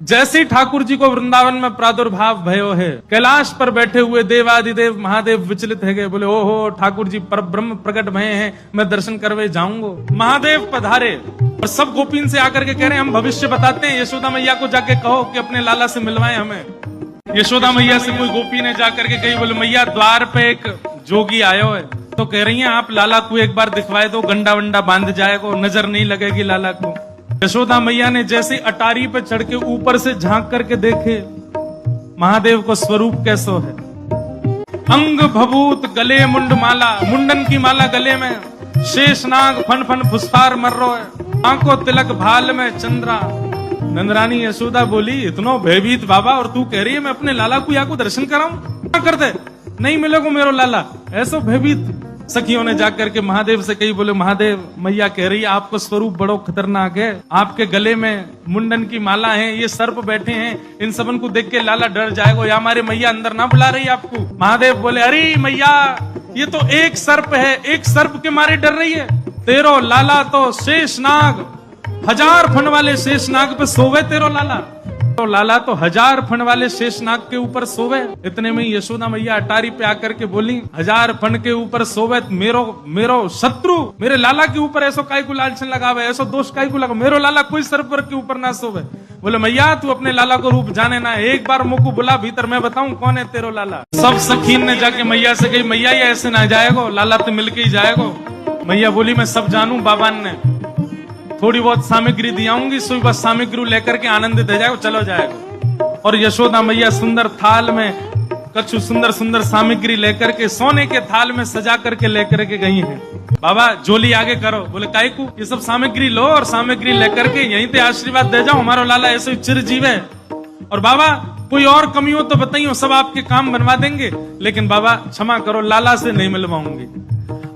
जैसे ही ठाकुर जी को वृंदावन में प्रादुर्भाव भयो है, कैलाश पर बैठे हुए देवादिदेव महादेव विचलित है गए। बोले ओहो ठाकुर जी पर ब्रह्म प्रकट भये हैं, मैं दर्शन करवे जाऊंगा। महादेव पधारे और सब गोपीन से आकर के कह रहे हैं हम भविष्य बताते हैं, यशोदा मैया को जाके कहो कि अपने लाला से मिलवाए हमें। यशोदा मैया से कोई गोपी ने जाकर के कही, बोले मैया द्वार पे एक जोगी आयो है, तो कह रही है आप लाला को एक बार दिखवाए दो, गंडा वंडा बांध जाएगा, नजर नहीं लगेगी लाला को। यशोदा मैया ने जैसे अटारी पे चढ़ के ऊपर से झांक करके देखे महादेव को स्वरूप कैसो है। अंग भभूत गले मुंड माला, मुंडन की माला गले में, शेषनाग फन फन फुसफार मर रो है, आंखों तिलक भाल में चंद्रा। नंदरानी यशोदा बोली इतनो भयभीत बाबा, और तू कह रही है मैं अपने लाला को या को दर्शन कराऊं, क्या कर दे, नहीं मिलेगा मेरो लाला, ऐसा भयभीत। सखियों ने जाकर के महादेव से कही, बोले महादेव मैया कह रही है आपका स्वरूप बड़ो खतरनाक है, आपके गले में मुंडन की माला है, ये सर्प बैठे हैं, इन सबन को देख के लाला डर जाएगा, या हमारे मैया अंदर ना बुला रही आपको। महादेव बोले अरे मैया ये तो एक सर्प है, एक सर्प के मारे डर रही है, तेरो लाला तो शेषनाग, 1000 फन वाले शेषनाग पे सोवे तेरो लाला, तो लाला तो 1000 फन वाले शेषनाग के ऊपर सोवे। इतने में यशोदा मैया अटारी पे आकर के बोली 1000 फन के ऊपर सोवे मेरो शत्रु मेरे लाला के ऊपर ऐसो काय को लालचन लगावे, ऐसो दोष काय को लगा, मेरो लाला कोई सर्पर के ऊपर ना सोवे। बोले मैया तू अपने लाला को रूप जाने ना, एक बार मुझको बुला भीतर, मैं बताऊं कौन है तेरो लाला। सब सखीन ने जाके मैया से कही मैया ये ऐसे ना जाएगो, लाला तो मिलके ही जाएगो। मैया बोली मैं सब जानू, बाबान ने थोड़ी बहुत सामग्री दियाऊंगी, सुई बस सामग्री लेकर के आनंदित हो जाएगा, चलो जाएगा। और यशोदा मैया सुंदर थाल में कछु सुंदर सुंदर सामग्री लेकर के सोने के थाल में सजा करके लेकर के गई हैं। बाबा जोली आगे करो। बोले काहे को, ये सब सामग्री लो और सामग्री लेकर के यहीं पे आशीर्वाद दे जाओ, हमारा लाला ऐसे चिरजीव है। और बाबा कोई और कमी हो तो बताइए, सब आपके काम बनवा देंगे, लेकिन बाबा क्षमा करो लाला से नहीं मिलवाऊंगी।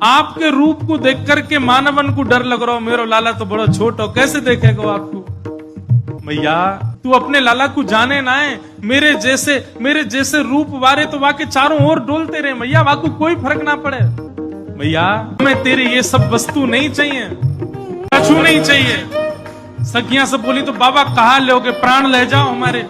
आपके रूप को देख करके मानवन को डर लग रहा हो, मेरो लाला तो बड़ा छोट हो, कैसे देखेगा आपको। मैया तू अपने लाला को जाने ना है, मेरे जैसे रूप वारे तो वाके चारों ओर डोलते रहे मैया, वाको कोई फर्क ना पड़े। मैया मैं तेरी ये सब वस्तु नहीं चाहिए, कछु नहीं चाहिए। सखियां सब बोली तो बाबा कहा लोगे, प्राण ले जाओ हमारे,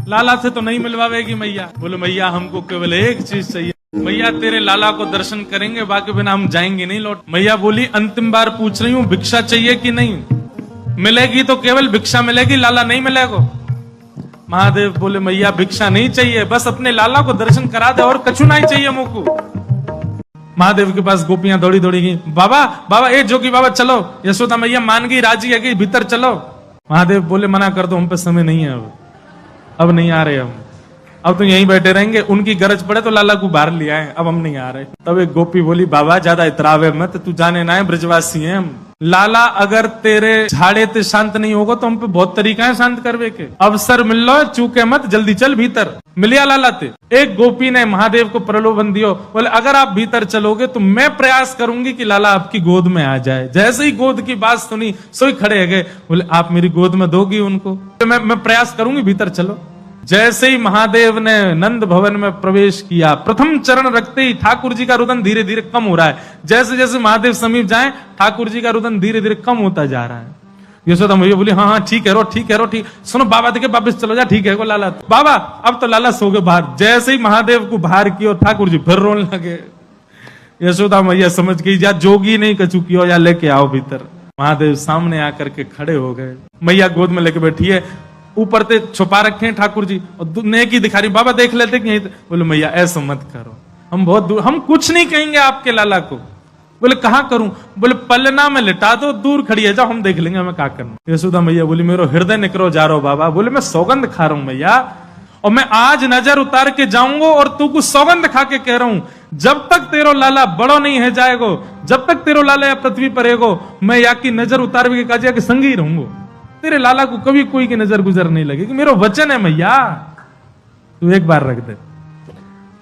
लाला से तो नहीं मिलवावेगी मैया। बोले मैया हमको केवल एक चीज चाहिए, मैया तेरे लाला को दर्शन करेंगे, बाकी बिना हम जाएंगे नहीं लौट। मैया बोली अंतिम बार पूछ रही हूँ भिक्षा चाहिए कि नहीं, मिलेगी तो केवल भिक्षा मिलेगी, लाला नहीं मिलेगा। महादेव बोले मैया भिक्षा नहीं चाहिए, बस अपने लाला को दर्शन करा दे और कछु नहीं चाहिए मुझको। महादेव के पास गोपियां दौड़ी दौड़ी गई, बाबा बाबा ए जोगी बाबा चलो। यशोदा मैया मान गई, राजी है गई, भीतर चलो। महादेव बोले मना कर दो, हम पे समय नहीं है, अब नहीं आ रहे हम, अब तो यहीं बैठे रहेंगे, उनकी गरज पड़े तो लाला को बाहर ले आए, अब हम नहीं आ रहे। तब एक गोपी बोली बाबा ज्यादा इतरावे मत, तू जाने ना है ब्रजवासी हैं हम, लाला अगर तेरे झाड़े ते शांत नहीं होगा तो हम पे बहुत तरीका है शांत करवे के, अवसर मिल लो चूके मत, जल्दी चल भीतर। मिलिया लाला ते। एक गोपी ने महादेव को प्रलोभन दियो, बोले अगर आप भीतर चलोगे तो मैं प्रयास करूंगी कि लाला आपकी गोद में आ जाए। जैसे ही गोद की बात सुनी सोई खड़े है गए, बोले आप मेरी गोद में दोगी उनको, तो मैं प्रयास करूंगी, भीतर चलो। जैसे ही महादेव ने नंद भवन में प्रवेश किया, प्रथम चरण रखते ही ठाकुर जी का रुदन धीरे धीरे कम हो रहा है। जैसे जैसे महादेव समीप जाए ठाकुर जी का रुदन धीरे धीरे कम होता जा रहा है। यशोदा मैया बोली हाँ हाँ ठीक है रो, ठीक है रो, ठीक। सुनो बाबा देखे वापिस चलो जा, ठीक है को लाला बाबा अब तो लाला सो गए बाहर। जैसे ही महादेव को बाहर किया ठाकुर जी फिर रोने लगे। यशोदा मैया समझ गई जा जोगी नहीं कछु कियो, या लेके आओ भीतर। महादेव सामने आकर के खड़े हो गए, मैया गोद में लेके बैठी है, ऊपर ते छुपा रखे हैं ठाकुर जी, और नेकी दिखा रही, बाबा देख लेते कि बोले मैया ऐसा मत करो, हम बहुत दूर, हम कुछ नहीं कहेंगे आपके लाला को। बोले कहाँ करूं, बोले पलना में लिटा दो, दूर खड़ी है जाओ, हम देख लेंगे हमें क्या करना। यशोदा मैया बोली मेरो हृदय निकरो जा रहा हो बाबा। बोले मैं सौगंध खा रहा हूं मैया, और मैं आज नजर उतार के जाऊंगा, और तू को सौगंध खा के कह रहा हूं जब तक तेरो लाला बड़ो नहीं है जाएगो, जब तक तेरो लाला या पृथ्वी पर रहेगो, मैं या की नजर उतार के काजिया के संग ही रहूंगा, तेरे लाला को कभी कोई की नजर गुजर नहीं लगेगी, मेरा वचन है मैया, तू एक बार रख दे।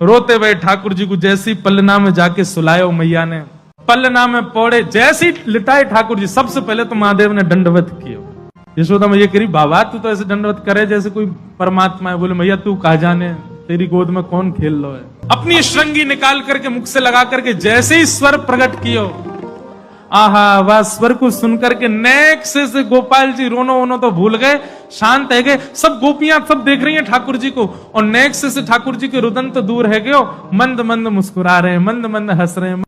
रोते हुए ठाकुर जी को जैसी पलना में जाके सुलायो मैया ने, पलना में पौड़े जैसी लिटाए ठाकुर जी, सबसे पहले तो महादेव ने दंडवत किया। यशोदा मैया कह रही बाबा तू तो ऐसे दंडवत करे जैसे कोई परमात्मा है। बोले मैया तू कहा जाने, तेरी गोद में कौन खेल लो है। अपनी श्रृंगी निकाल करके मुख से लगा करके जैसे ही स्वर प्रकट कियो, आहा, वह स्वर को सुनकर के नेक से गोपाल जी रोनो वोनो तो भूल गए, शांत है गए। सब गोपियां सब देख रही हैं ठाकुर जी को, और नेक से ठाकुर जी के रुदन तो दूर है गयो, मंद मंद मुस्कुरा रहे हैं, मंद मंद हंस रहे हैं।